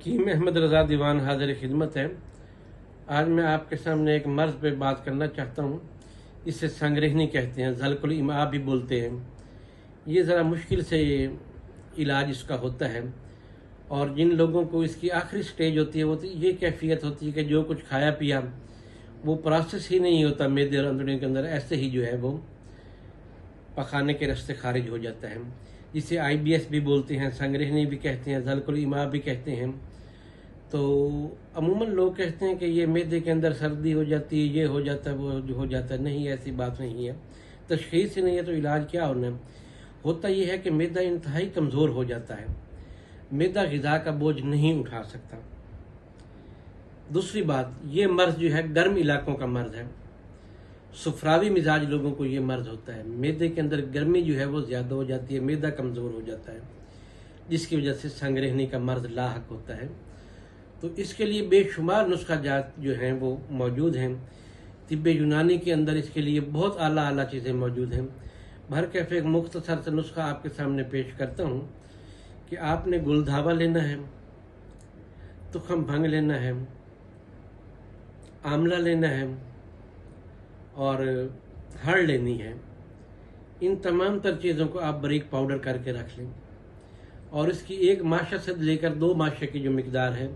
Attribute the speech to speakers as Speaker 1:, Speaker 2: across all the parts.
Speaker 1: हकीम अहमद रज़ा दीवान हाजिर खिदमत है। आज मैं आपके सामने एक मर्ज़ पे बात करना चाहता हूँ। इसे संग्रहनी कहते हैं, ज़ल्कुल इमा भी बोलते हैं। ये ज़रा मुश्किल से इलाज इसका होता है और जिन लोगों को इसकी आखिरी स्टेज होती है वो ये कैफियत होती है कि जो कुछ खाया पिया वो प्रोसेस ही नहीं होता मैदे और अंदरूनी के अंदर, ऐसे ही जो है वो पखाने के रास्ते खारिज हो जाता है, जिसे IBS भी बोलते हैं, संग्रहनी भी कहते हैं, ज़ल्कुल इमा भी कहते हैं। तो अमूमन लोग कहते हैं कि ये मैदे के अंदर सर्दी हो जाती है, ये हो जाता है, वो हो जाता है। नहीं, ऐसी बात नहीं है। तशख़ीस ही नहीं है तो इलाज क्या होता ये है कि मैदा इंतहाई कमज़ोर हो जाता है। मैदा ग़िज़ा का बोझ नहीं उठा सकता। दूसरी बात, ये मर्ज़ जो है गर्म इलाकों का मर्ज़ है। सुफरावी मिजाज लोगों को ये मर्ज़ होता है। मैदे के अंदर गर्मी जो है वो ज़्यादा हो जाती है, मैदा कमज़ोर हो जाता है, जिसकी वजह से संग्रहनी का मर्ज़ लाहक होता है। तो इसके लिए बेशुमार नुस्खा जात जो हैं वो मौजूद हैं। तिब्बे यूनानी के अंदर इसके लिए बहुत आला चीज़ें मौजूद हैं। भर कैफ़े एक मुख्तसर से नुस्खा आपके सामने पेश करता हूँ कि आपने गुलधावा लेना है, तुखम भंग लेना है, आंवला लेना है और हड़ लेनी है। इन तमाम तर चीज़ों को आप बारीक पाउडर करके रख लें और इसकी 1 माशा से लेकर 2 माशे की जो मिकदार है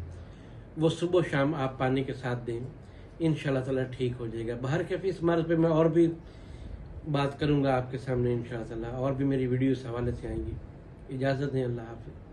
Speaker 1: वो सुबह शाम आप पानी के साथ दें। इंशाअल्लाह ताला ठीक हो जाएगा। बाहर के इस मर्ज़ पे मैं और भी बात करूंगा आपके सामने इंशाअल्लाह ताला, और भी मेरी वीडियो इस हवाले से आएंगी। इजाज़त दें, अल्लाह हाफ़िज़।